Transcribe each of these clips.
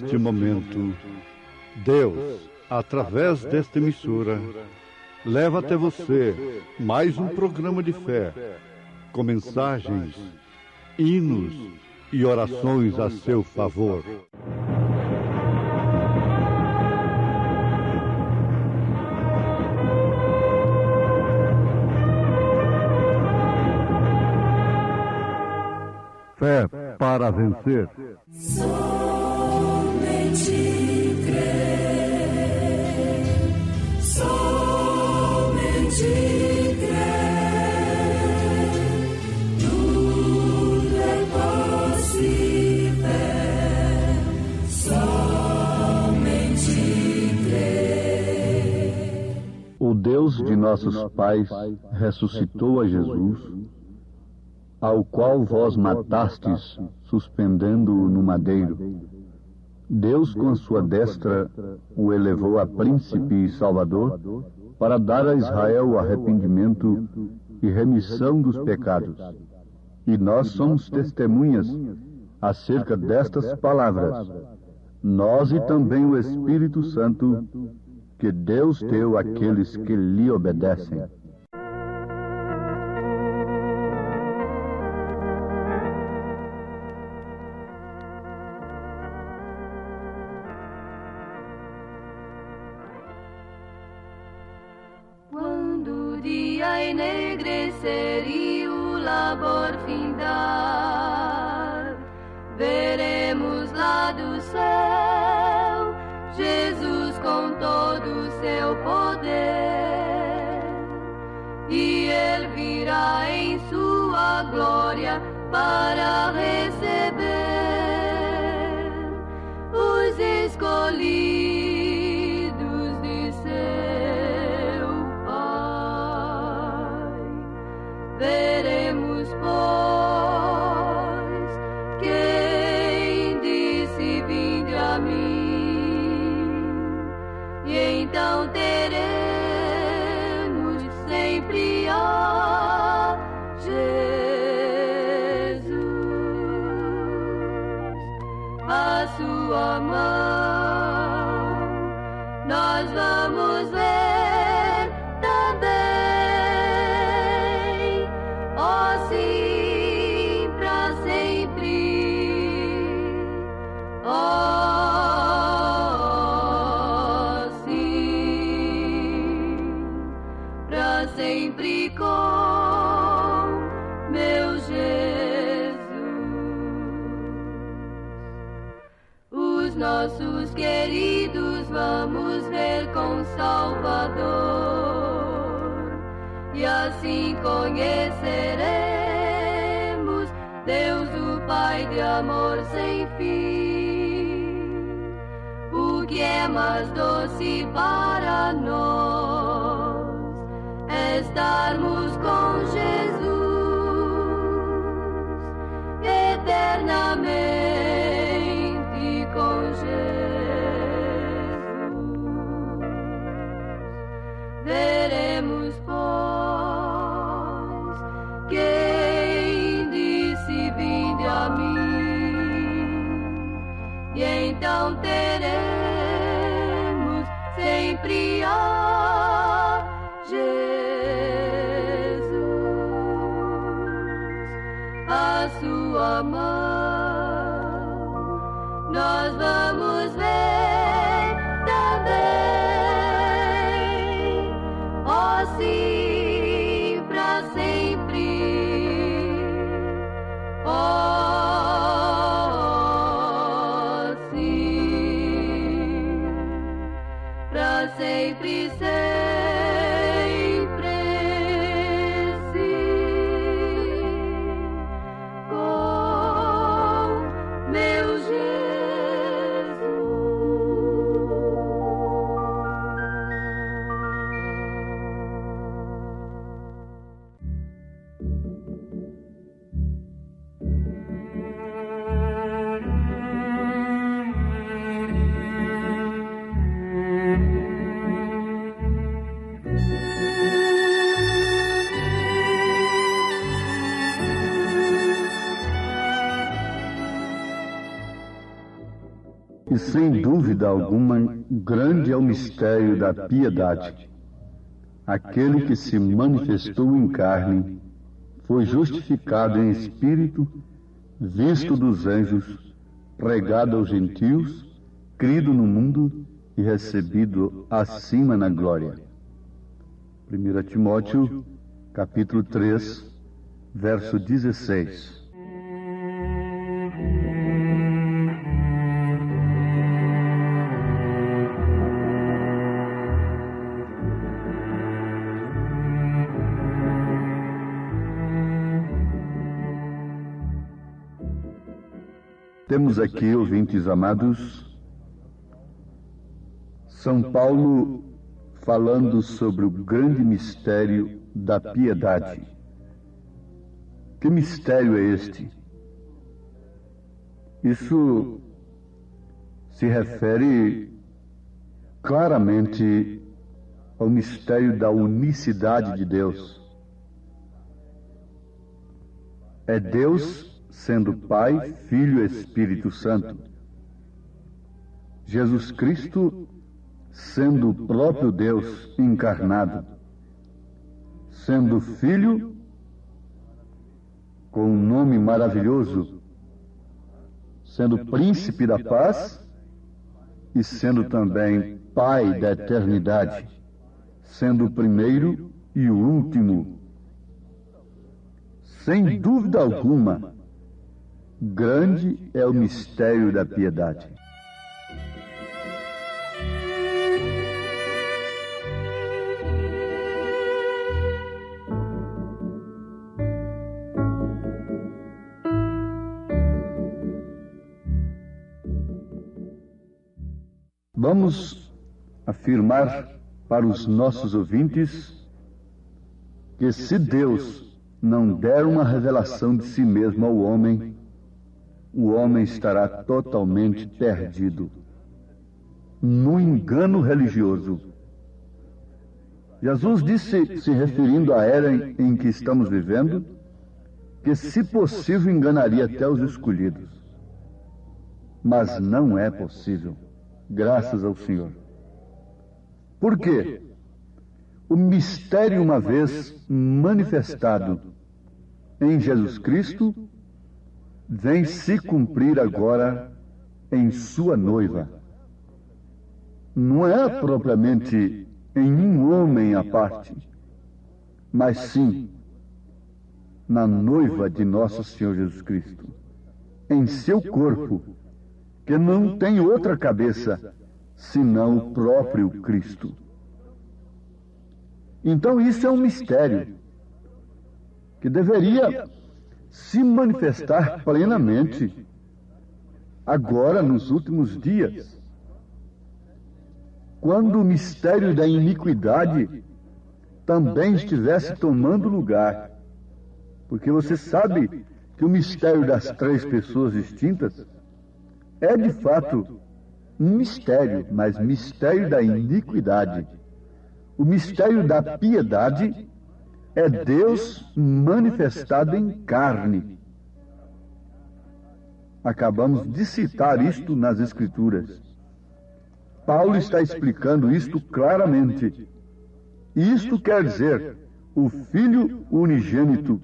neste momento, Deus, através desta emissora, leva até você mais um programa de fé, com mensagens, hinos e orações a seu favor. Fé para vencer. Somente crer, somente crer, tudo é possível, somente crer. O Deus de nossos pais ressuscitou a Jesus, ao qual vós matastes, suspendendo-o no madeiro. Deus, com a sua destra, o elevou a príncipe e salvador, para dar a Israel o arrependimento e remissão dos pecados. E nós somos testemunhas acerca destas palavras, nós e também o Espírito Santo, que Deus deu àqueles que lhe obedecem. Enegrecer e o labor findar, veremos lá do céu Jesus com todo o seu poder, e ele virá em sua glória para receber os escolhidos de seu Pai. Veremos, pois, quem disse: vinde a mim, e então teremos sempre a Jesus, a sua mão nós vamos ver também, ó sim, pra sempre, ó sim, pra sempre com meu Jesus. Os nossos queridos vamos ver com Salvador, e assim conheceremos Deus, o Pai de amor sem fim. O que é mais doce para nós é estarmos com Jesus eternamente com Jesus. Veremos, pois, quem disse: vinde a mim, e então teremos sempre a Jesus, a sua mão nós vamos ver também, ó sim, pra sempre, ó sim, E sem dúvida alguma, grande é o mistério da piedade. Aquele que se manifestou em carne, foi justificado em espírito, visto dos anjos, pregado aos gentios, crido no mundo e recebido acima na glória. 1 Timóteo, capítulo 3, verso 16. Temos aqui, ouvintes amados, São Paulo falando sobre o grande mistério da piedade. Que mistério é este? Isso se refere claramente ao mistério da unicidade de Deus. É Deus sendo Pai, Filho e Espírito Santo. Jesus Cristo sendo o próprio Deus encarnado, sendo Filho com um nome maravilhoso, sendo Príncipe da Paz e sendo também Pai da eternidade, sendo o primeiro e o último. Sem dúvida alguma, grande é o mistério da piedade. Vamos afirmar para os nossos ouvintes que se Deus não der uma revelação de si mesmo ao homem, o homem estará totalmente perdido no engano religioso. Jesus disse, se referindo à era em que estamos vivendo, que, se possível, enganaria até os escolhidos. Mas não é possível, graças ao Senhor. Por quê? O mistério, uma vez manifestado em Jesus Cristo, vem se cumprir agora em sua noiva. Não é propriamente em um homem à parte, mas sim na noiva de nosso Senhor Jesus Cristo, em seu corpo, que não tem outra cabeça senão o próprio Cristo. Então isso é um mistério que deveria se manifestar plenamente agora, nos últimos dias, quando o mistério da iniquidade também estivesse tomando lugar. Porque você sabe que o mistério das três pessoas distintas é de fato um mistério, mas mistério da iniquidade. O mistério da piedade é Deus manifestado em carne. Acabamos de citar isto nas Escrituras. Paulo está explicando isto claramente. Isto quer dizer, o Filho unigênito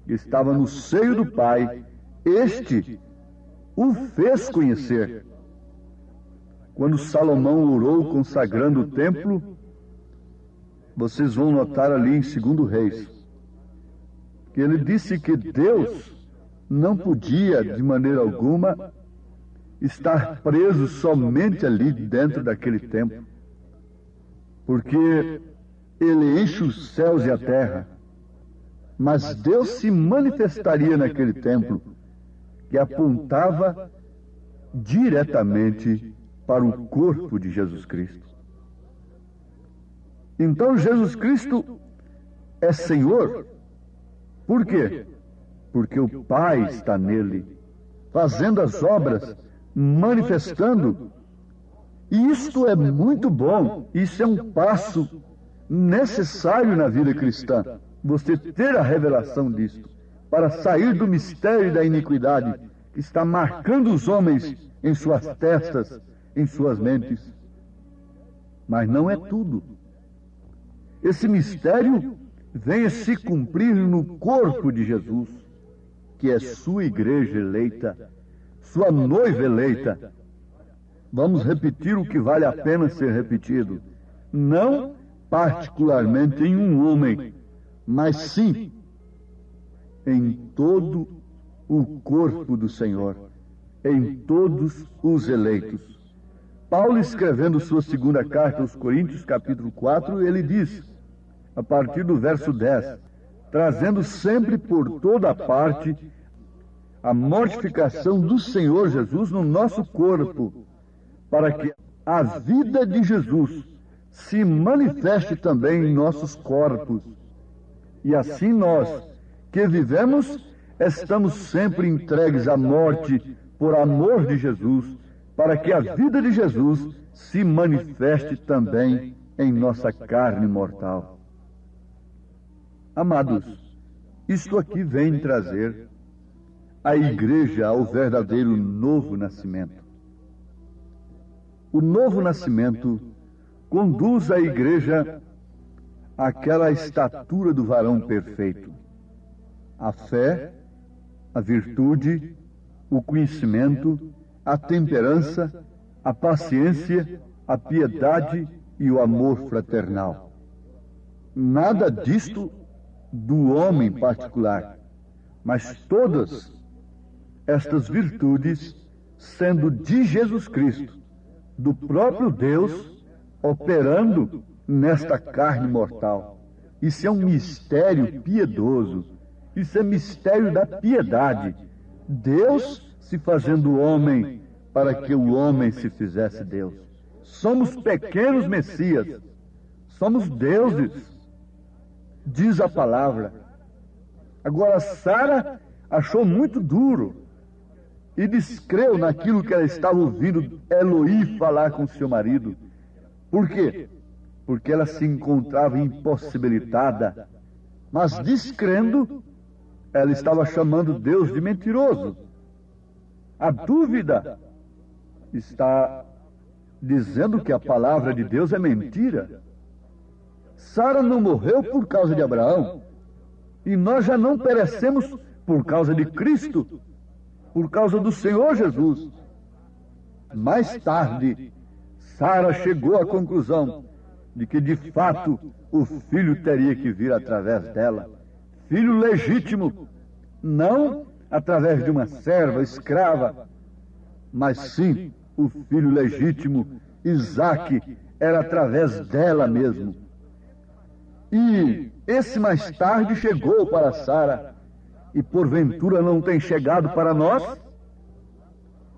que estava no seio do Pai, este o fez conhecer. Quando Salomão orou consagrando o templo, vocês vão notar ali em 2 Reis, que ele disse que Deus não podia, de maneira alguma, estar preso somente ali dentro daquele templo, porque ele enche os céus e a terra, mas Deus se manifestaria naquele templo, que apontava diretamente para o corpo de Jesus Cristo. Então Jesus Cristo é Senhor. Por quê? Porque o Pai está nele, fazendo as obras, manifestando. E isto é muito bom, isso é um passo necessário na vida cristã, você ter a revelação disto, para sair do mistério da iniquidade que está marcando os homens em suas testas, em suas mentes. Mas não é tudo. Esse mistério vem a se cumprir no corpo de Jesus, que é sua igreja eleita, sua noiva eleita. Vamos repetir o que vale a pena ser repetido. Não particularmente em um homem, mas sim em todo o corpo do Senhor, em todos os eleitos. Paulo, escrevendo sua segunda carta aos Coríntios, capítulo 4, ele diz, a partir do verso 10, trazendo sempre por toda parte a mortificação do Senhor Jesus no nosso corpo, para que a vida de Jesus se manifeste também em nossos corpos. E assim nós, que vivemos, estamos sempre entregues à morte por amor de Jesus, para que a vida de Jesus se manifeste também em nossa carne mortal. Amados, isto aqui vem trazer a igreja ao verdadeiro novo nascimento. O novo nascimento conduz a igreja àquela estatura do varão perfeito. A fé, a virtude, o conhecimento, a temperança, a paciência, a piedade e o amor fraternal. Nada disto do homem particular, mas todas estas virtudes sendo de Jesus Cristo, do próprio Deus, operando nesta carne mortal. Isso é um mistério piedoso. Isso é mistério da piedade. Deus se fazendo homem para que o homem se fizesse Deus. Somos pequenos Messias. Somos deuses, diz a palavra. Agora, Sara achou muito duro e descreu naquilo que ela estava ouvindo Eloí falar com seu marido. Por quê? Porque ela se encontrava impossibilitada, mas descrendo, ela estava chamando Deus de mentiroso. A dúvida está dizendo que a palavra de Deus é mentira. Sara não morreu por causa de Abraão, e nós já não perecemos por causa de Cristo, por causa do Senhor Jesus. Mais tarde, Sara chegou à conclusão de que, de fato, o filho teria que vir através dela. Filho legítimo, não através de uma serva escrava, mas sim o filho legítimo, Isaque, era através dela mesmo. E esse mais tarde chegou para Sara, e porventura não tem chegado para nós?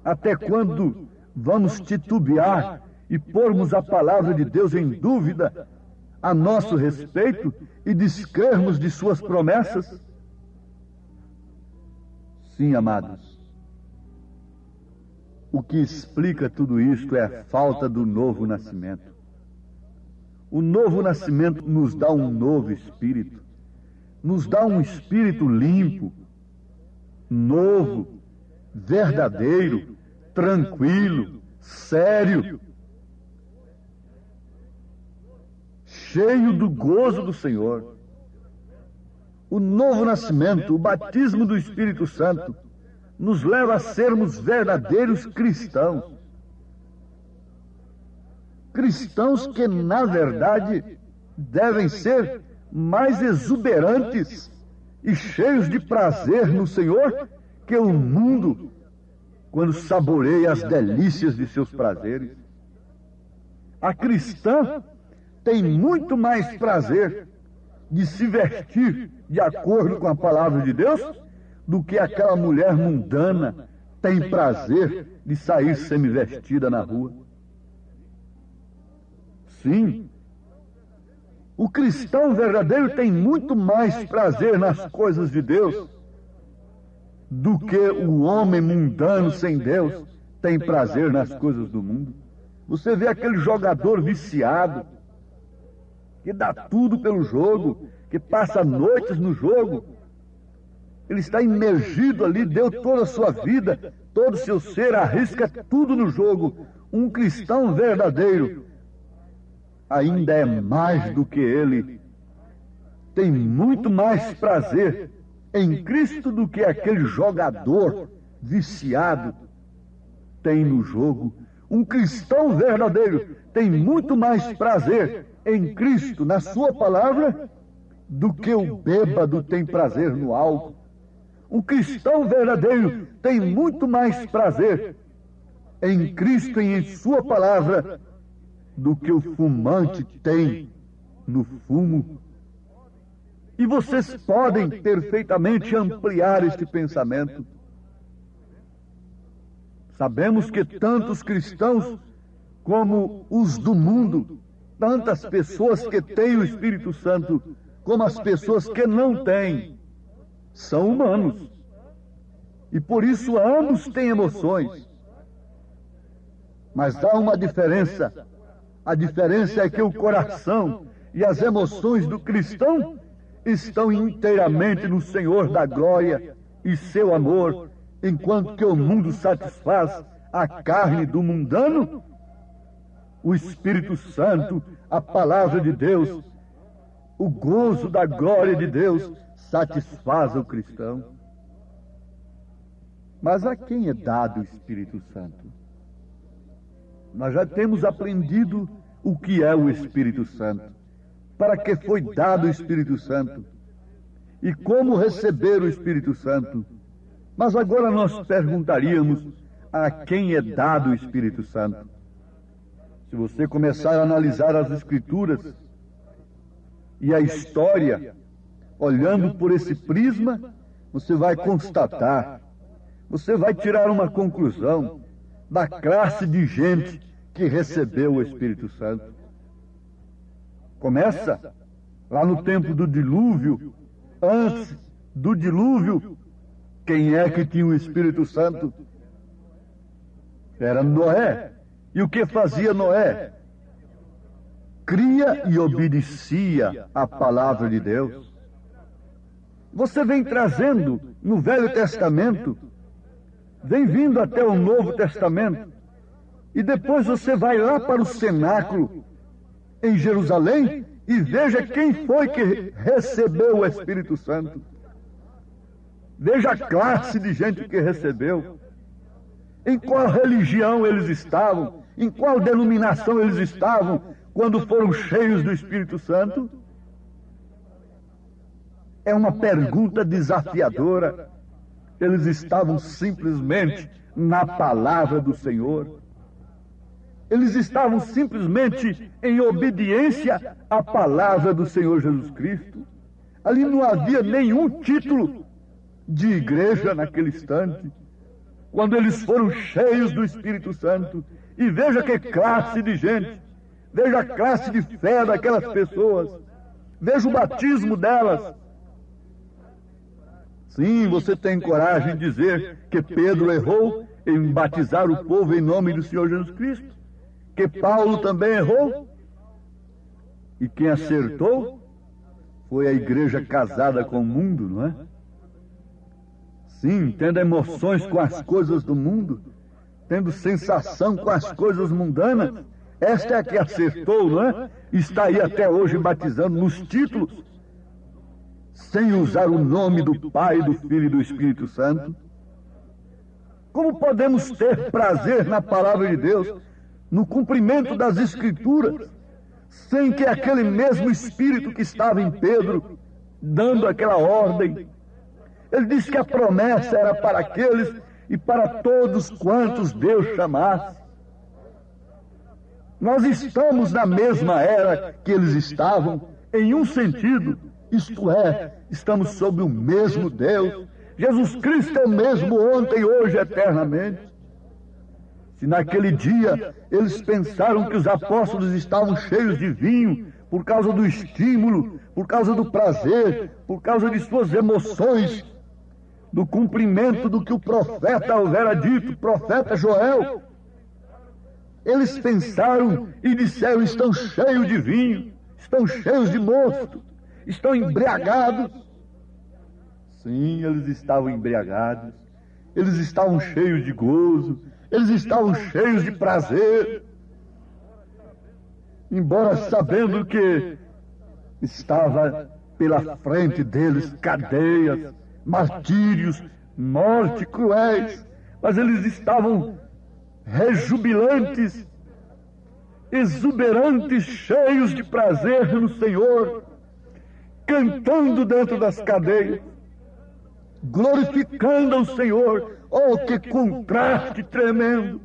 Até quando vamos titubear e pormos a palavra de Deus em dúvida a nosso respeito e descrermos de suas promessas? Sim, amados. O que explica tudo isto é a falta do novo nascimento. O novo nascimento nos dá um novo espírito, nos dá um espírito limpo, novo, verdadeiro, tranquilo, sério, cheio do gozo do Senhor. O novo nascimento, o batismo do Espírito Santo, nos leva a sermos verdadeiros cristãos. Cristãos que, na verdade, devem ser mais exuberantes e cheios de prazer no Senhor que o mundo, quando saboreia as delícias de seus prazeres. A cristã tem muito mais prazer de se vestir de acordo com a palavra de Deus do que aquela mulher mundana tem prazer de sair semi-vestida na rua. Sim, o cristão verdadeiro tem muito mais prazer nas coisas de Deus do que o homem mundano sem Deus tem prazer nas coisas do mundo. Você vê aquele jogador viciado, que dá tudo pelo jogo, que passa noites no jogo. Ele está imergido ali, deu toda a sua vida, todo o seu ser, arrisca tudo no jogo. Um cristão verdadeiro ainda é mais do que ele. Tem muito mais prazer em Cristo do que aquele jogador viciado tem no jogo. Um cristão verdadeiro tem muito mais prazer em Cristo, na sua palavra, do que o bêbado tem prazer no álcool. Um cristão verdadeiro tem muito mais prazer em Cristo e em sua palavra do que o fumante tem no fumo. E vocês podem perfeitamente ampliar este pensamento. Sabemos que tantos cristãos como os do mundo, tantas pessoas que têm o Espírito Santo, como as pessoas que não têm, são humanos. E por isso ambos têm emoções. Mas há uma diferença. A diferença é que o coração e as emoções do cristão estão inteiramente no Senhor da glória e seu amor, enquanto que o mundo satisfaz a carne do mundano. O Espírito Santo, a palavra de Deus, o gozo da glória de Deus satisfaz o cristão. Mas a quem é dado o Espírito Santo? Nós já temos aprendido o que é o Espírito Santo, para que foi dado o Espírito Santo e como receber o Espírito Santo. Mas agora nós perguntaríamos: a quem é dado o Espírito Santo? Se você começar a analisar as Escrituras e a história, olhando por esse prisma, você vai constatar, você vai tirar uma conclusão da classe de gente que recebeu o Espírito Santo. Começa lá no tempo do dilúvio. Antes do dilúvio, quem é que tinha o Espírito Santo? Era Noé. E o que fazia Noé? Cria e obedecia a palavra de Deus. Você vem trazendo no Velho Testamento, vem vindo até o Novo Testamento, e depois você vai lá para o cenáculo em Jerusalém e veja quem foi que recebeu o Espírito Santo. Veja a classe de gente que recebeu. Em qual religião eles estavam, em qual denominação eles estavam quando foram cheios do Espírito Santo? É uma pergunta desafiadora. Eles estavam simplesmente na palavra do Senhor. Eles estavam simplesmente em obediência à palavra do Senhor Jesus Cristo. Ali não havia nenhum título de igreja naquele instante. Quando eles foram cheios do Espírito Santo, e veja que classe de gente, veja a classe de fé daquelas pessoas, veja o batismo delas. Sim, você tem coragem de dizer que Pedro errou em batizar o povo em nome do Senhor Jesus Cristo? Que Paulo também errou? E quem acertou foi a igreja casada com o mundo, não é? Sim, tendo emoções com as coisas do mundo, tendo sensação com as coisas mundanas. Esta é a que acertou, não é? Está aí até hoje batizando nos títulos, sem usar o nome do Pai, do Filho e do Espírito Santo. Como podemos ter prazer na palavra de Deus, no cumprimento das Escrituras, sem que aquele mesmo Espírito que estava em Pedro, dando aquela ordem, ele disse que a promessa era para aqueles e para todos quantos Deus chamasse. Nós estamos na mesma era que eles estavam, em um sentido, isto é, estamos sob o mesmo Deus. Jesus Cristo é o mesmo ontem, hoje, eternamente. Se naquele dia eles pensaram que os apóstolos estavam cheios de vinho, por causa do estímulo, por causa do prazer, por causa de suas emoções, do cumprimento do que o profeta houvera dito, profeta Joel, eles pensaram e disseram: estão cheios de vinho, estão cheios de mosto, estão embriagados. Sim, eles estavam embriagados, eles estavam cheios de gozo, eles estavam cheios de prazer, embora sabendo que estava pela frente deles cadeias, martírios, morte cruéis, mas eles estavam rejubilantes, exuberantes, cheios de prazer no Senhor, cantando dentro das cadeias, glorificando ao Senhor. Oh, que contraste tremendo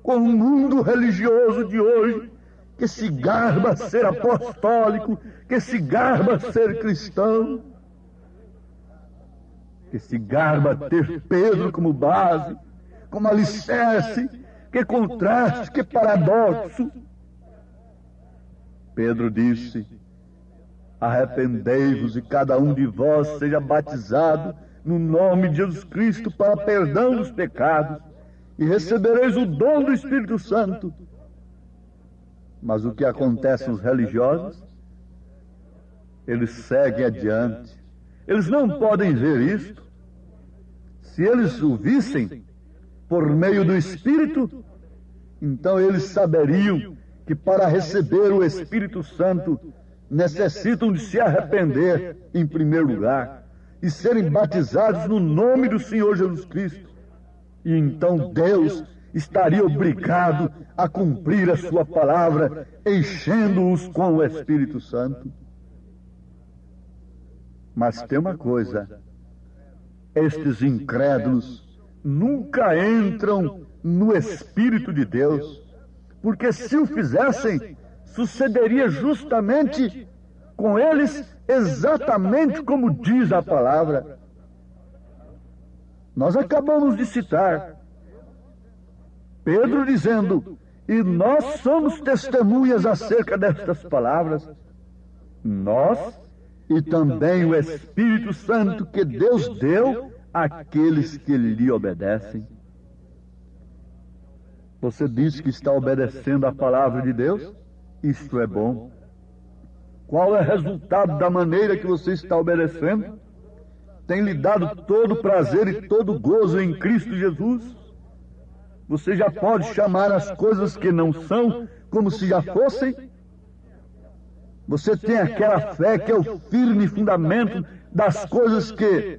com o mundo religioso de hoje, que se garba a ser apostólico, que se garba a ser cristão, que se garba a ter Pedro como base, como alicerce. Que contraste, que paradoxo! Pedro disse: arrependei-vos e cada um de vós seja batizado no nome de Jesus Cristo para perdão dos pecados, e recebereis o dom do Espírito Santo. Mas o que acontece nos religiosos? Eles seguem adiante. Eles não podem ver isto. Se eles o vissem por meio do Espírito, então eles saberiam que para receber o Espírito Santo necessitam de se arrepender em primeiro lugar e serem batizados no nome do Senhor Jesus Cristo. E então Deus estaria obrigado a cumprir a sua palavra, enchendo-os com o Espírito Santo. Mas tem uma coisa: estes incrédulos nunca entram no Espírito de Deus, porque se o fizessem, sucederia justamente com eles exatamente como diz a palavra. Nós acabamos de citar Pedro dizendo: e nós somos testemunhas acerca destas palavras. Nós e também o Espírito Santo que Deus deu àqueles que lhe obedecem. Você diz que está obedecendo a palavra de Deus? Isto é bom. Qual é o resultado da maneira que você está obedecendo? Tem lhe dado todo o prazer e todo o gozo em Cristo Jesus? Você já pode chamar as coisas que não são como se já fossem? Você tem aquela fé que é o firme fundamento das coisas que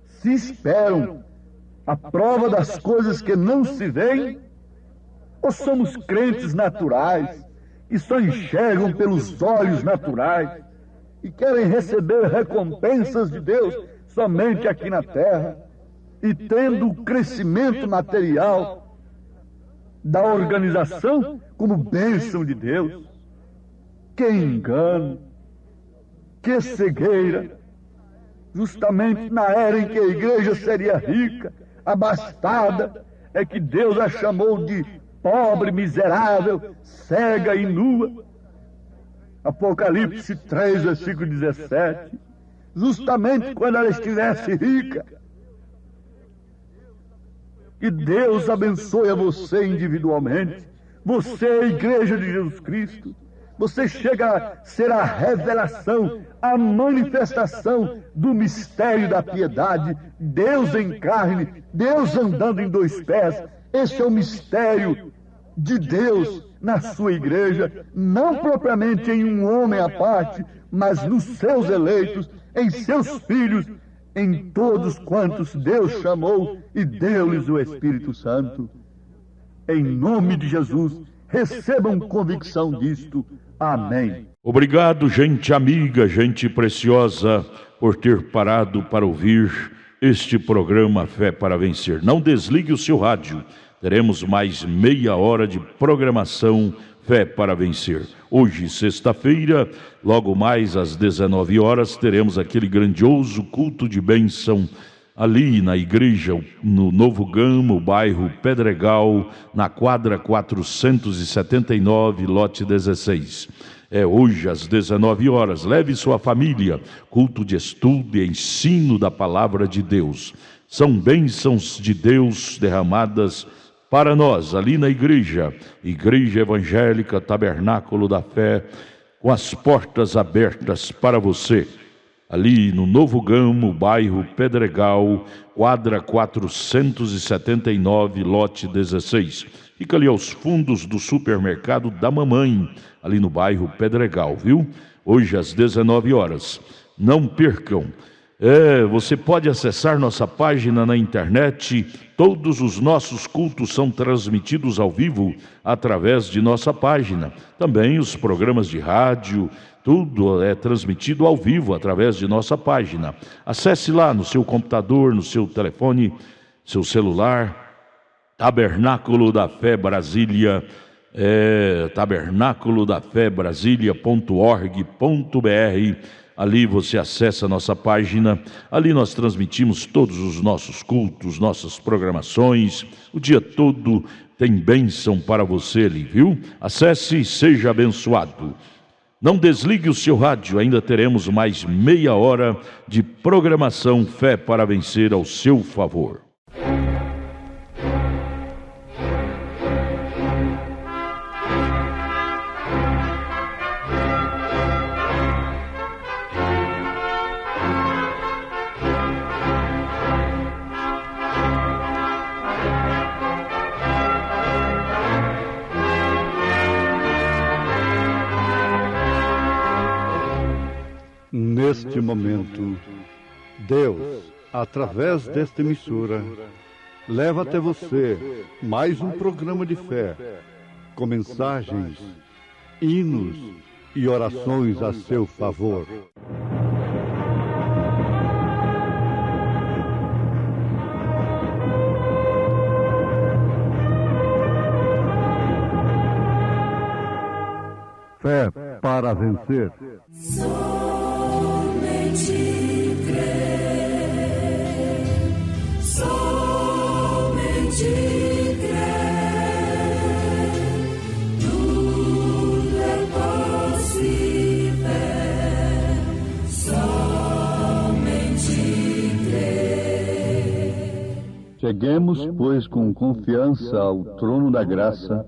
se esperam, a prova das coisas que não se veem? Ou somos crentes naturais, que só enxergam pelos olhos naturais e querem receber recompensas de Deus somente aqui na terra, e tendo o crescimento material da organização como bênção de Deus? Que engano, que cegueira! Justamente na era em que a igreja seria rica, abastada, é que Deus a chamou de pobre, miserável, cega e nua. Apocalipse 3, versículo 17. Justamente quando ela estivesse rica. Que Deus abençoe a você individualmente. Você é a igreja de Jesus Cristo. Você chega a ser a revelação, a manifestação do mistério da piedade. Deus em carne, Deus andando em dois pés. Esse é o mistério de Deus na sua igreja, não propriamente em um homem à parte, mas nos seus eleitos, em seus filhos, em todos quantos Deus chamou e deu-lhes o Espírito Santo. Em nome de Jesus, recebam convicção disto. Amém. Obrigado, gente amiga, gente preciosa, por ter parado para ouvir este programa Fé para Vencer. Não desligue o seu rádio. Teremos mais meia hora de programação Fé para Vencer. Hoje, sexta-feira, logo mais às 19 horas, teremos aquele grandioso culto de bênção ali na igreja, no Novo Gama, bairro Pedregal, na quadra 479, lote 16. É hoje às 19 horas. Leve sua família. Culto de estudo e ensino da palavra de Deus. São bênçãos de Deus derramadas para nós, ali na igreja. Igreja Evangélica Tabernáculo da Fé, com as portas abertas para você. ali no Novo Gamo, bairro Pedregal, quadra 479, lote 16. Fica ali aos fundos do supermercado da Mamãe, ali no bairro Pedregal, viu? Hoje às 19 horas. Não percam. Você pode acessar nossa página na internet. Todos os nossos cultos são transmitidos ao vivo através de nossa página. Também os programas de rádio, tudo é transmitido ao vivo através de nossa página. Acesse lá no seu computador, no seu telefone, seu celular, Tabernáculo da Fé Brasília, tabernáculodafebrasilia.org.br. Ali você acessa a nossa página, ali nós transmitimos todos os nossos cultos, nossas programações, o dia todo tem bênção para você ali, viu? Acesse e seja abençoado. Não desligue o seu rádio, ainda teremos mais meia hora de programação Fé para Vencer ao seu favor. Neste momento, Deus, através desta emissora, leva até você mais um programa de fé, com mensagens, hinos e orações a seu favor. Fé para vencer. Somente crer, somente crer, tudo é possível, somente crer. Cheguemos, pois, com confiança ao trono da graça,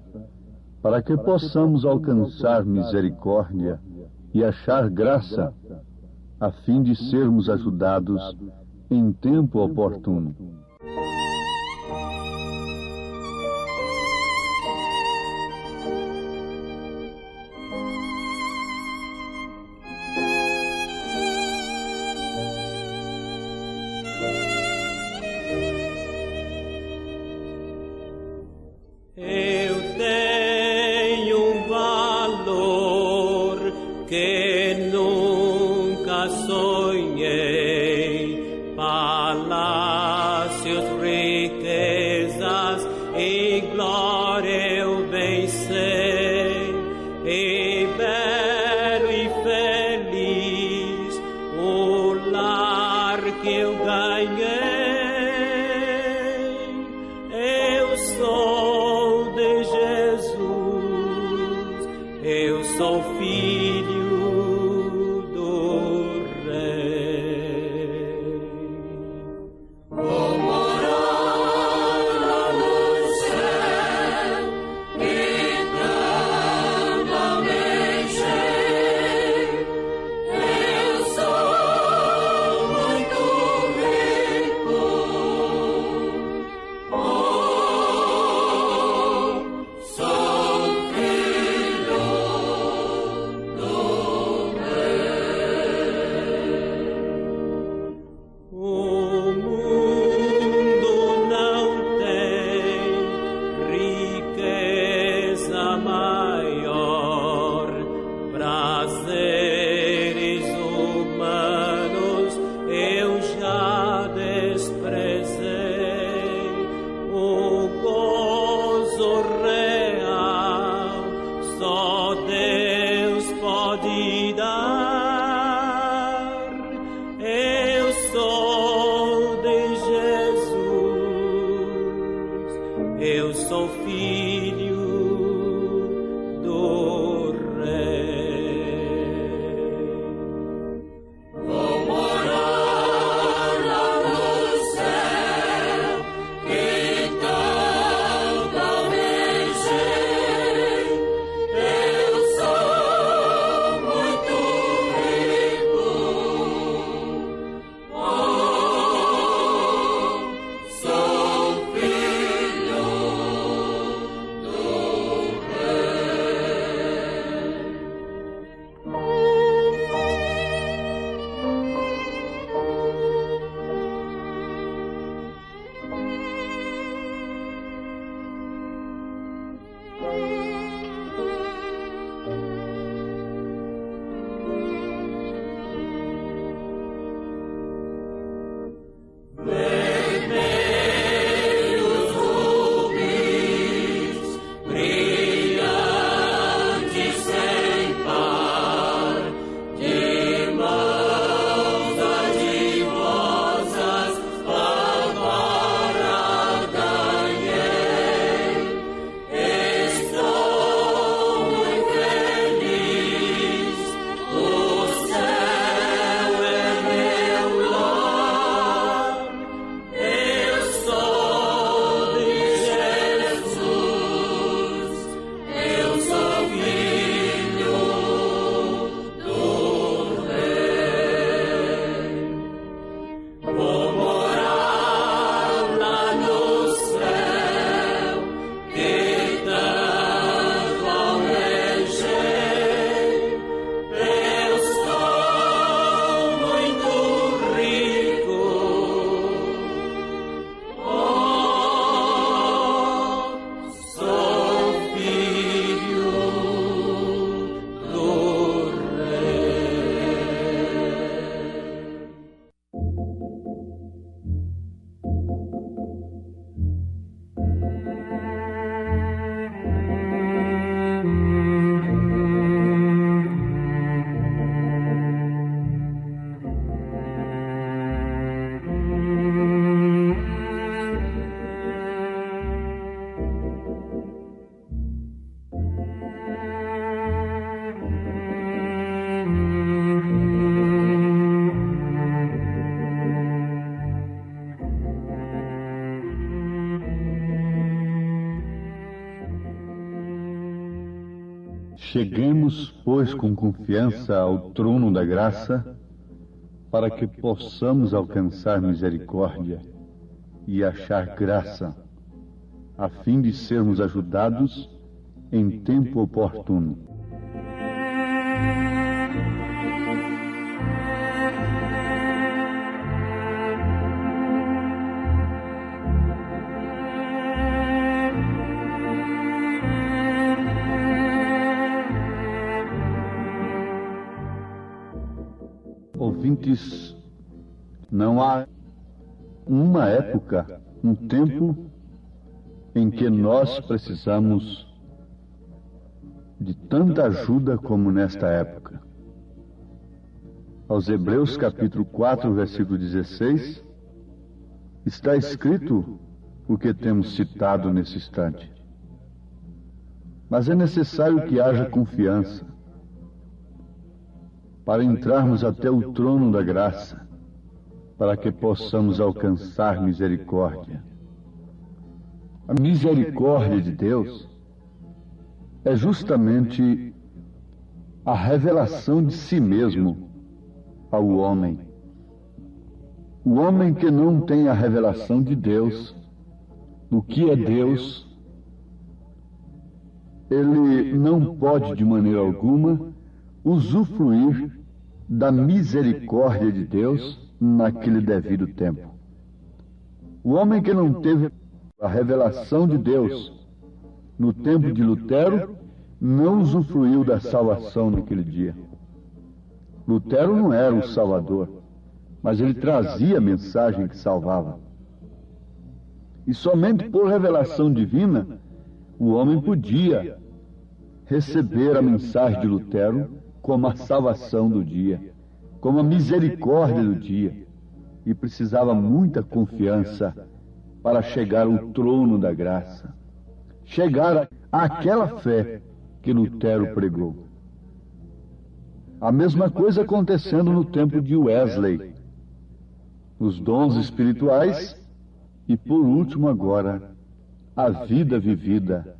para que possamos alcançar misericórdia e achar graça, a fim de sermos ajudados em tempo oportuno. Sou filho do Rei. Cheguemos, pois, com confiança ao trono da graça, para que possamos alcançar misericórdia e achar graça, a fim de sermos ajudados em tempo oportuno. Ouvintes, não há uma época, um tempo em que nós precisamos de tanta ajuda como nesta época. Aos Hebreus capítulo 4, versículo 16, está escrito o que temos citado nesse instante. Mas é necessário que haja confiança para entrarmos até o trono da graça, para que possamos alcançar misericórdia. A misericórdia de Deus é justamente a revelação de si mesmo ao homem. O homem que não tem a revelação de Deus, do que é Deus, ele não pode de maneira alguma usufruir da misericórdia de Deus naquele devido tempo. O homem que não teve a revelação de Deus no tempo de Lutero não usufruiu da salvação naquele dia. Lutero não era o Salvador, mas ele trazia a mensagem que salvava. E somente por revelação divina o homem podia receber a mensagem de Lutero como a salvação do dia, como a misericórdia do dia, e precisava muita confiança para chegar ao trono da graça, chegar àquela fé que Lutero pregou. A mesma coisa acontecendo no tempo de Wesley, os dons espirituais e, por último agora, a vida vivida,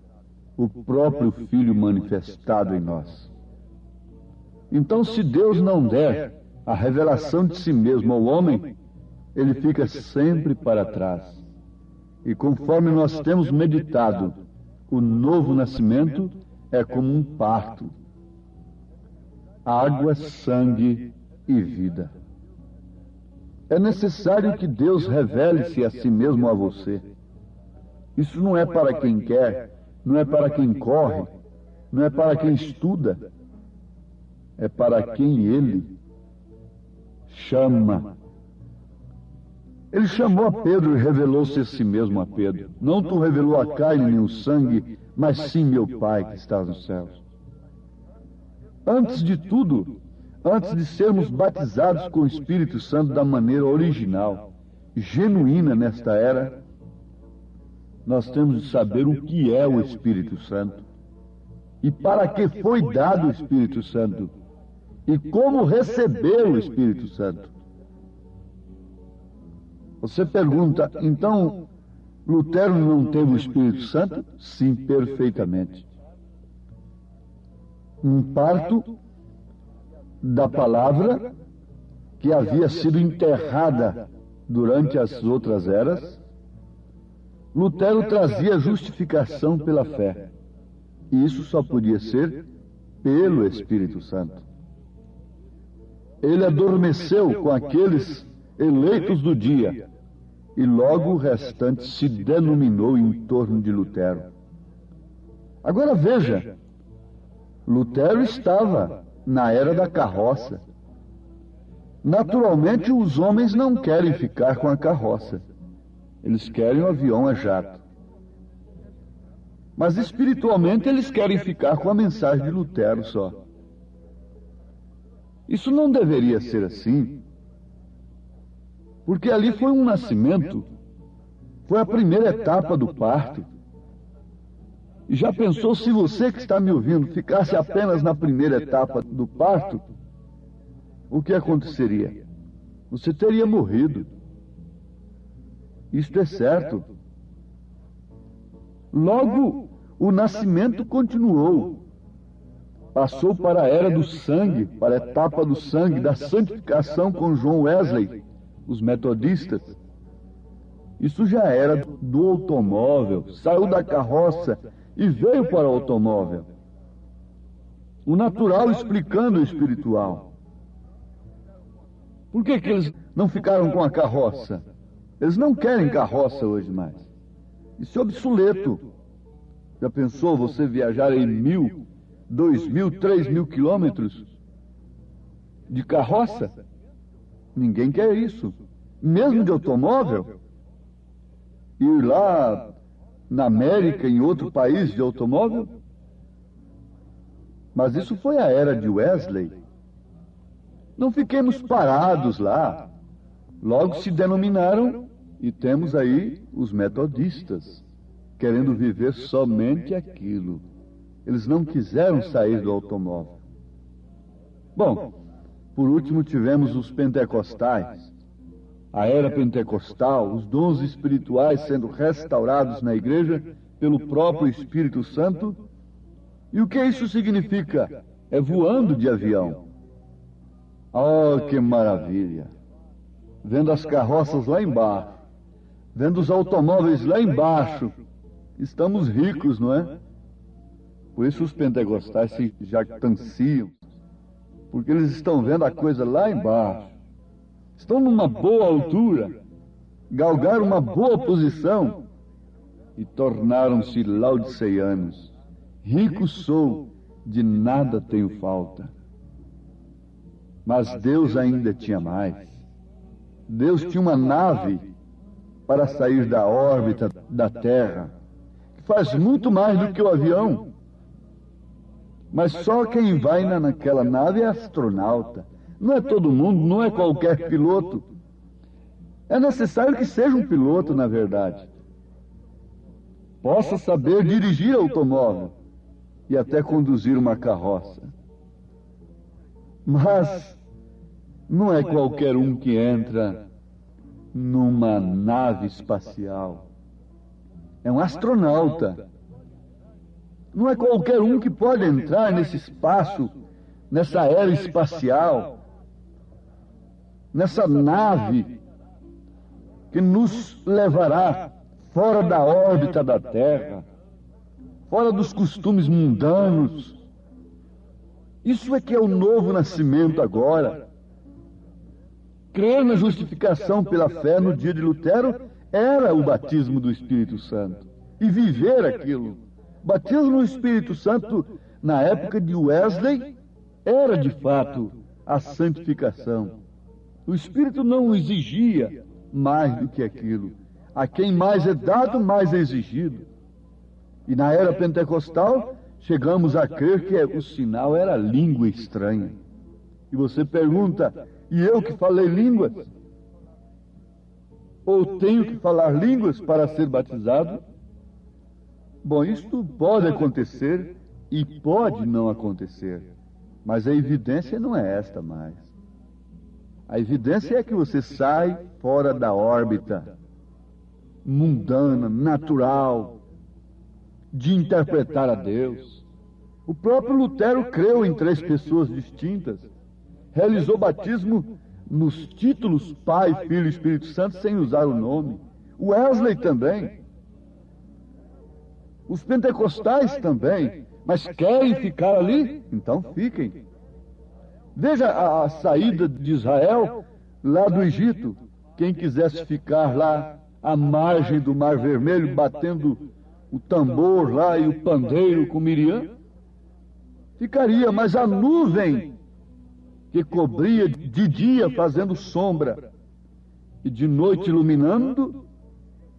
o próprio Filho manifestado em nós. Então, se Deus não der a revelação de si mesmo ao homem, ele fica sempre para trás. E conforme nós temos meditado, o novo nascimento é como um parto. Água, sangue e vida. É necessário que Deus revele-se a si mesmo a você. Isso não é para quem quer, não é para quem corre, não é para quem estuda, é para quem Ele chama. Ele chamou a Pedro e revelou-se a si mesmo a Pedro. Não tu revelou a carne nem o sangue, mas sim meu Pai que está nos céus. Antes de tudo, antes de sermos batizados com o Espírito Santo da maneira original, genuína nesta era, nós temos de saber o que é o Espírito Santo e para que foi dado o Espírito Santo e como receber o Espírito Santo. Você pergunta, então, Lutero não teve o Espírito Santo? Sim, perfeitamente. Um parto da palavra que havia sido enterrada durante as outras eras, Lutero trazia justificação pela fé. E isso só podia ser pelo Espírito Santo. Ele adormeceu com aqueles eleitos do dia, e logo o restante se denominou em torno de Lutero. Agora veja, Lutero estava na era da carroça. Naturalmente, os homens não querem ficar com a carroça. Eles querem o avião a jato. Mas espiritualmente eles querem ficar com a mensagem de Lutero só. Isso não deveria ser assim, porque ali foi um nascimento, foi a primeira etapa do parto. E já pensou se você que está me ouvindo ficasse apenas na primeira etapa do parto? O que aconteceria? Você teria morrido. Isto é certo. Logo, o nascimento continuou. passou para a era do sangue, para a etapa do sangue, da santificação com John Wesley, os metodistas. Isso já era do automóvel, saiu da carroça e veio para o automóvel. O natural explicando o espiritual. Por que eles não ficaram com a carroça? Eles não querem carroça hoje mais. Isso é obsoleto. Já pensou você viajar em 1.000, 2.000, 3.000 quilômetros de carroça? Ninguém quer isso. Mesmo de automóvel. Ir lá na América, em outro país de automóvel. Mas isso foi a era de Wesley. Não fiquemos parados lá. Logo se denominaram, e temos aí os metodistas, querendo viver somente aquilo. Eles não quiseram sair do automóvel. Bom, por último tivemos os pentecostais. A era pentecostal, os dons espirituais sendo restaurados na igreja pelo próprio Espírito Santo. E o que isso significa? É voando de avião. Oh, que maravilha! Vendo as carroças lá embaixo, vendo os automóveis lá embaixo. Estamos ricos, não é? Por isso os pentecostais se jactanciam, porque eles estão vendo a coisa lá embaixo. Estão numa boa altura, galgaram uma boa posição e tornaram-se laodiceianos. Rico sou, de nada tenho falta. Mas Deus ainda tinha mais. Deus tinha uma nave para sair da órbita da Terra, que faz muito mais do que o avião. Mas só quem vai naquela nave é astronauta. Não é todo mundo, não é qualquer piloto. É necessário que seja um piloto, na verdade. Possa saber dirigir automóvel e até conduzir uma carroça. Mas não é qualquer um que entra numa nave espacial. É um astronauta. Não é qualquer um que pode entrar nesse espaço, nessa era espacial, nessa nave que nos levará fora da órbita da Terra, fora dos costumes mundanos. Isso é que é o novo nascimento agora. Crer na justificação pela fé no dia de Lutero era o batismo do Espírito Santo. E viver aquilo. O batismo no Espírito Santo, na época de Wesley, era de fato a santificação. O Espírito não exigia mais do que aquilo. A quem mais é dado, mais é exigido. E na era pentecostal, chegamos a crer que o sinal era língua estranha. E você pergunta, e eu que falei línguas? Ou tenho que falar línguas para ser batizado? Bom, isto pode acontecer e pode não acontecer. Mas a evidência não é esta mais. A evidência é que você sai fora da órbita mundana, natural, de interpretar a Deus. O próprio Lutero creu em 3 pessoas distintas. Realizou batismo nos títulos Pai, Filho e Espírito Santo sem usar o nome. Wesley também. Os pentecostais também. Mas querem ficar ali? Então fiquem. Veja a saída de Israel lá do Egito. Quem quisesse ficar lá à margem do Mar Vermelho, batendo o tambor lá e o pandeiro com Miriam, ficaria, mas a nuvem que cobria de dia fazendo sombra e de noite iluminando,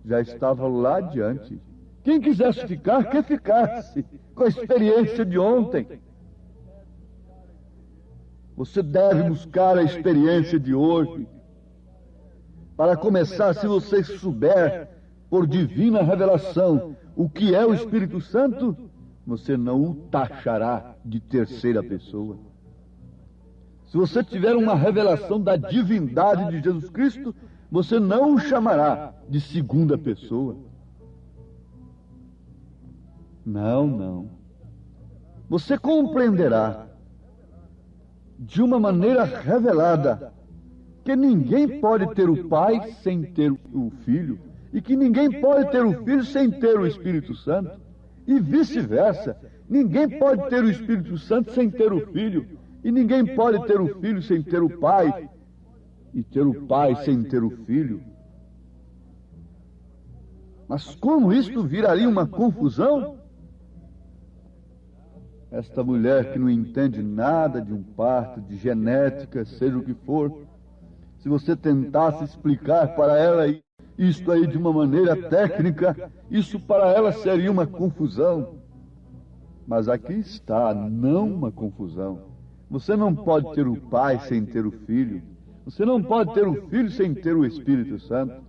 já estava lá adiante. Quem quisesse ficar, que ficasse, com a experiência de ontem. Você deve buscar a experiência de hoje. Para começar, se você souber, por divina revelação, o que é o Espírito Santo, você não o taxará de terceira pessoa. Se você tiver uma revelação da divindade de Jesus Cristo, você não o chamará de segunda pessoa. Não, não. você compreenderá de uma maneira revelada que ninguém pode ter o Pai sem ter o Filho, e que ninguém pode ter o Filho sem ter o Espírito Santo, e vice-versa. Ninguém pode ter o Espírito Santo sem ter o Filho, e ninguém pode ter o Filho sem ter o Pai, e ter o Pai sem ter o Filho. Mas como isto viraria uma confusão? Esta mulher que não entende nada de um parto, de genética, seja o que for, se você tentasse explicar para ela isto aí de uma maneira técnica, isso para ela seria uma confusão. Mas aqui está, não uma confusão. Você não pode ter o Pai sem ter o Filho. Você não pode ter o Filho sem ter o Espírito Santo.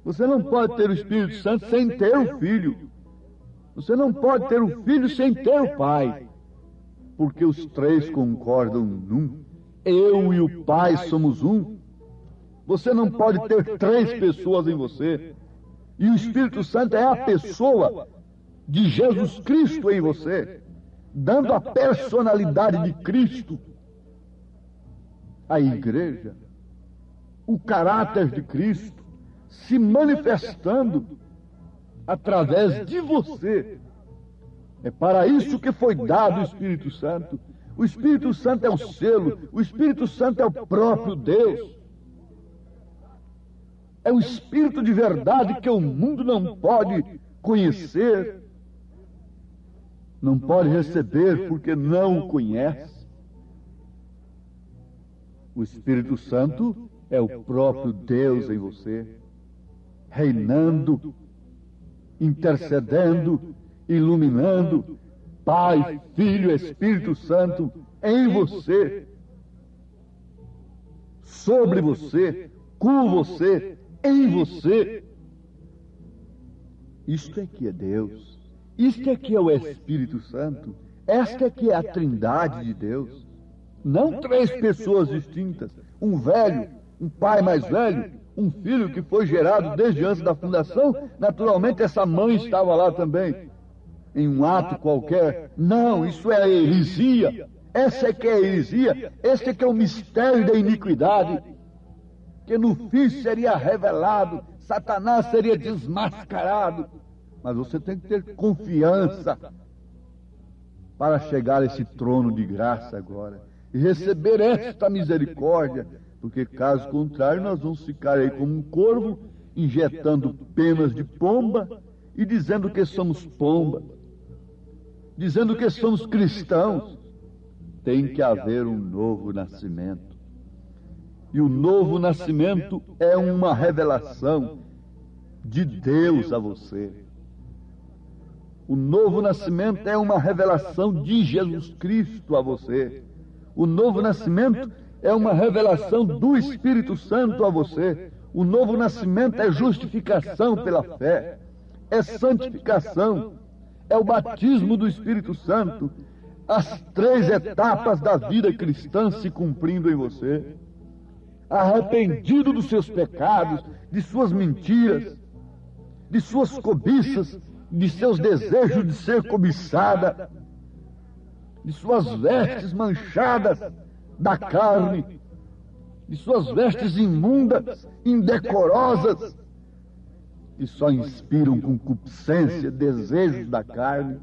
Você não pode ter o Espírito Santo sem ter o Filho. Você não pode ter o Filho sem ter o Pai. Porque os três concordam num. Eu e o Pai somos um. Você não pode ter três pessoas em você. E o Espírito Santo é a pessoa de Jesus Cristo em você, dando a personalidade de Cristo à igreja, o caráter de Cristo se manifestando através de você. É para isso que foi dado o Espírito Santo. O Espírito Santo é o selo, o Espírito Santo é o próprio Deus. É um Espírito de verdade que o mundo não pode conhecer, não pode receber porque não o conhece. O Espírito Santo é o próprio Deus em você, reinando, intercedendo, iluminando, Pai, Filho, Espírito Santo em você, sobre você, com você, em você. Isto é que é Deus. Isto é que é o Espírito Santo. Esta é que é a Trindade de Deus. Não três pessoas distintas. Um velho, um pai mais velho, um filho que foi gerado desde antes da fundação. Naturalmente essa mãe estava lá também, em um ato qualquer. Não, isso é a heresia. Essa é que é a heresia. Esse é que é o mistério da iniquidade, que no fim seria revelado. Satanás seria desmascarado. Mas você tem que ter confiança para chegar a esse trono de graça agora e receber esta misericórdia, porque caso contrário nós vamos ficar aí como um corvo, injetando penas de pomba e dizendo que somos pomba, dizendo que somos cristãos. Tem que haver um novo nascimento. E o novo nascimento é uma revelação de Deus a você. O novo nascimento é uma revelação de Jesus Cristo a você. O novo nascimento é uma revelação do Espírito Santo a você. O novo nascimento é justificação pela fé, é santificação, é o batismo do Espírito Santo. As três etapas da vida cristã se cumprindo em você. Arrependido dos seus pecados, de suas mentiras, de suas cobiças, de seus desejos de ser cobiçada, de suas vestes manchadas da carne, de suas vestes imundas, indecorosas, que só inspiram concupiscência, desejos da carne.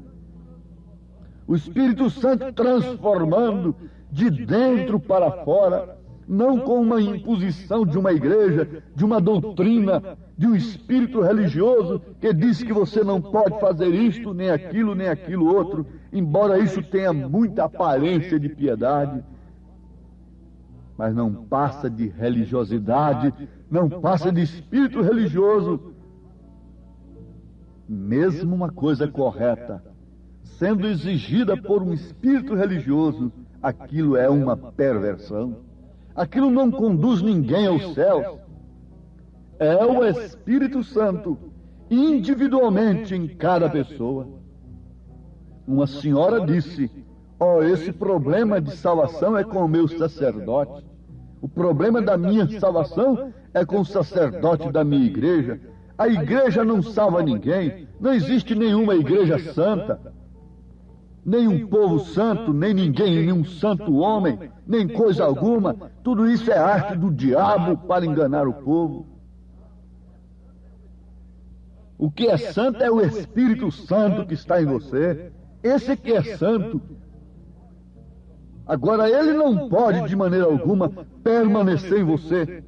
O Espírito Santo transformando de dentro para fora, não com uma imposição de uma igreja, de uma doutrina, de um espírito religioso que diz que você não pode fazer isto, nem aquilo outro, embora isso tenha muita aparência de piedade, mas não passa de religiosidade, não passa de espírito religioso. Mesmo uma coisa correta, sendo exigida por um espírito religioso, aquilo é uma perversão. Aquilo não conduz ninguém aos céus. É o Espírito Santo, individualmente em cada pessoa. Uma senhora disse: esse problema de salvação é com o meu sacerdote. O problema da minha salvação é com o sacerdote da minha igreja. A igreja não salva ninguém. Não existe nenhuma igreja santa. nem um povo santo, nem ninguém, nenhum santo homem, nem coisa alguma. Tudo isso é arte do diabo para enganar o povo. O que é santo é o Espírito Santo que está em você. Esse que é santo. Agora, ele não pode, de maneira alguma, permanecer em você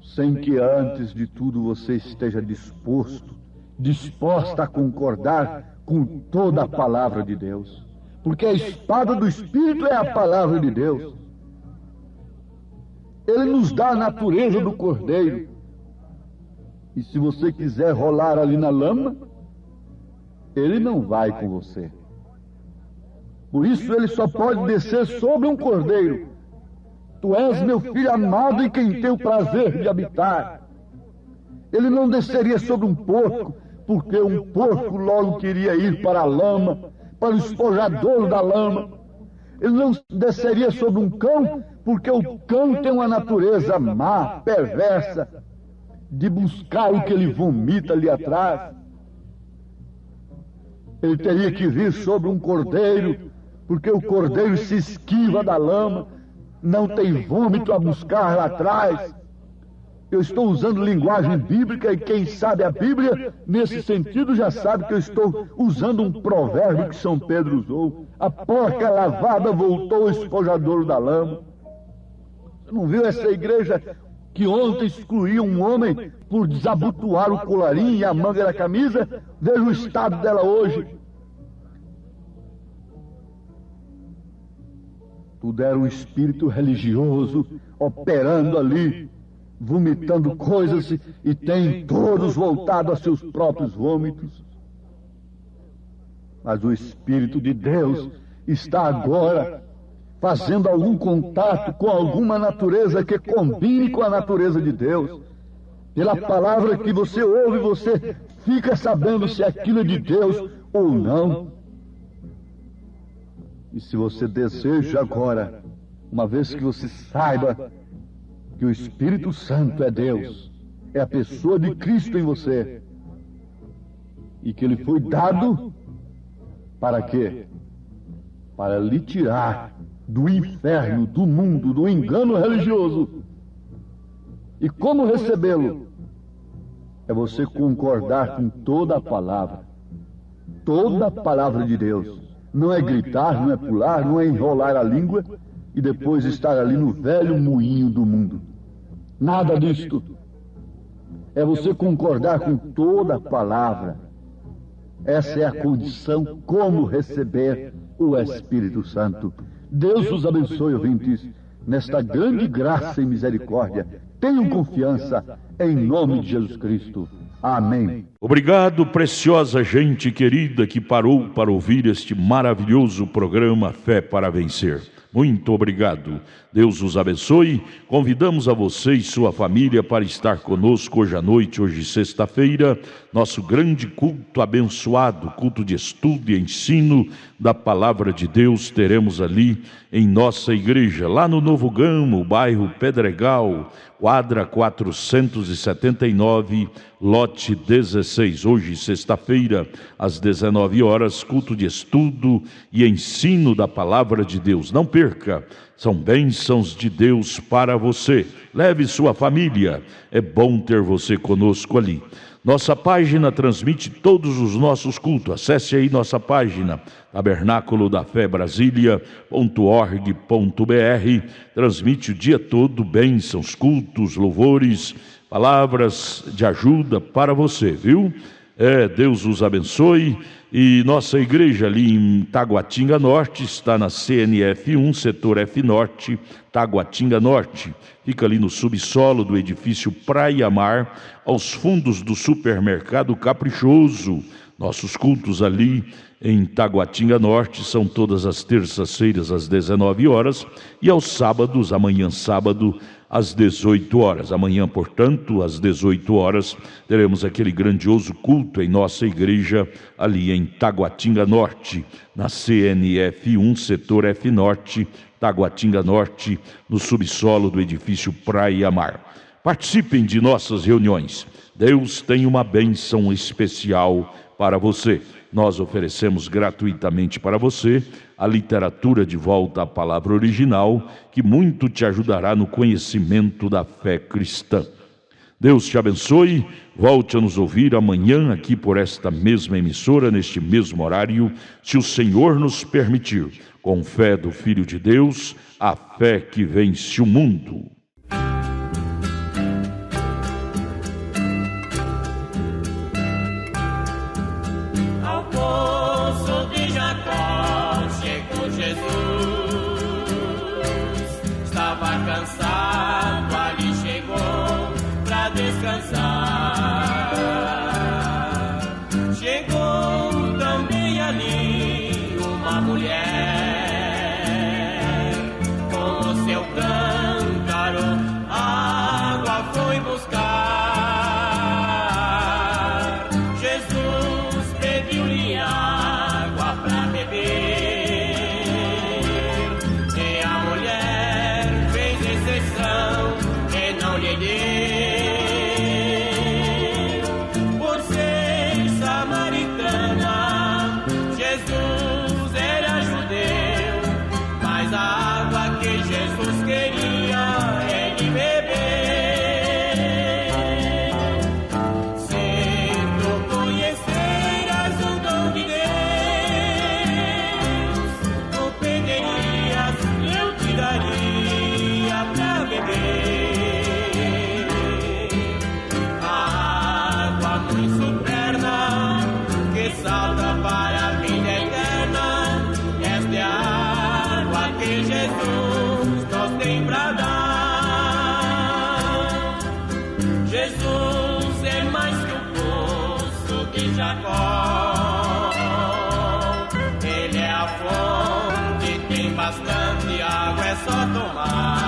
sem que, antes de tudo, você esteja disposta a concordar com toda a palavra de Deus. Porque a espada do Espírito é a palavra de Deus. Ele nos dá a natureza do cordeiro. E se você quiser rolar ali na lama, ele não vai com você. Por isso ele só pode descer sobre um cordeiro. Tu és meu filho amado em quem tenho o prazer de habitar. Ele não desceria sobre um porco, porque um porco logo queria ir para a lama, para o espojadouro da lama. Ele não desceria sobre um cão, porque o cão tem uma natureza má, perversa, de buscar o que ele vomita ali atrás. Ele teria que vir sobre um cordeiro, porque o cordeiro se esquiva da lama, não tem vômito a buscar lá atrás. Eu estou usando linguagem bíblica e quem sabe a Bíblia, nesse sentido, já sabe que eu estou usando um provérbio que São Pedro usou. A porca lavada voltou ao espojadouro da lama. Você não viu essa igreja que ontem excluía um homem por desabotoar o colarinho e a manga da camisa? Veja o estado dela hoje. Tudo era um espírito religioso operando ali, vomitando coisas, e tem todos voltado a seus próprios vômitos. Mas o Espírito de Deus está agora fazendo algum contato com alguma natureza que combine com a natureza de Deus. Pela palavra que você ouve, você fica sabendo se aquilo é de Deus ou não. E se você deseja agora, uma vez que você saiba que o Espírito Santo é Deus, é a pessoa de Cristo em você, e que ele foi dado para quê? Para lhe tirar do inferno, do mundo, do engano religioso. E como recebê-lo? É você concordar com toda a palavra de Deus. Não é gritar, não é pular, não é enrolar a língua e depois estar ali no velho moinho do mundo. Nada disto. É você concordar com toda a palavra. Essa é a condição como receber o Espírito Santo. Deus os abençoe, ouvintes, nesta grande graça e misericórdia. Tenham confiança em nome de Jesus Cristo. Amém. Obrigado, preciosa gente querida que parou para ouvir este maravilhoso programa Fé para Vencer. Muito obrigado. Deus os abençoe. Convidamos a você e sua família para estar conosco hoje à noite, hoje sexta-feira, nosso grande culto abençoado, culto de estudo e ensino da Palavra de Deus. Teremos ali em nossa igreja, lá no Novo Gamo, bairro Pedregal, quadra 479, lote 16. Hoje, sexta-feira, às 19 horas, culto de estudo e ensino da Palavra de Deus. Não perca, são bênçãos de Deus para você. Leve sua família, é bom ter você conosco ali. Nossa página transmite todos os nossos cultos. Acesse aí nossa página, tabernáculo da fé Brasília.org.br. Transmite o dia todo bênçãos, cultos, louvores, palavras de ajuda para você, viu? Deus os abençoe. E nossa igreja ali em Taguatinga Norte está na CNF 1, setor F Norte, Taguatinga Norte. Fica ali no subsolo do edifício Praia Mar, aos fundos do supermercado Caprichoso. Nossos cultos ali em Taguatinga Norte são todas as terças-feiras às 19 horas e aos sábados, amanhã sábado, às 18 horas. Amanhã, portanto, às 18 horas, teremos aquele grandioso culto em nossa igreja ali em Taguatinga Norte, na CNF 1, setor F Norte, Taguatinga Norte, no subsolo do edifício Praia Mar. Participem de nossas reuniões. Deus tem uma bênção especial para você. Nós oferecemos gratuitamente para você a literatura De Volta à Palavra Original, que muito te ajudará no conhecimento da fé cristã. Deus te abençoe. Volte a nos ouvir amanhã aqui por esta mesma emissora, neste mesmo horário, se o Senhor nos permitir, com fé do Filho de Deus, a fé que vence o mundo. Ao poço de Jacó chegou Jesus, estava cansado, ali chegou pra descansar. Chegou também ali uma mulher, com o seu cântaro água foi buscar. Jesus pediu-lhe água pra beber, e a mulher fez exceção e não lhe deu. Por ser samaritana, Jesus era judeu, mas a água que Jesus queria ele beber. Se tu conheceras o dom de Deus, tu pedirias, eu te daria pra beber. A água muito superna que salta para a vida eterna, esta é a água que Jesus nos tem pra dar. Jesus é mais que o poço de Jacó, ele é a fonte, tem bastante água, é só tomar.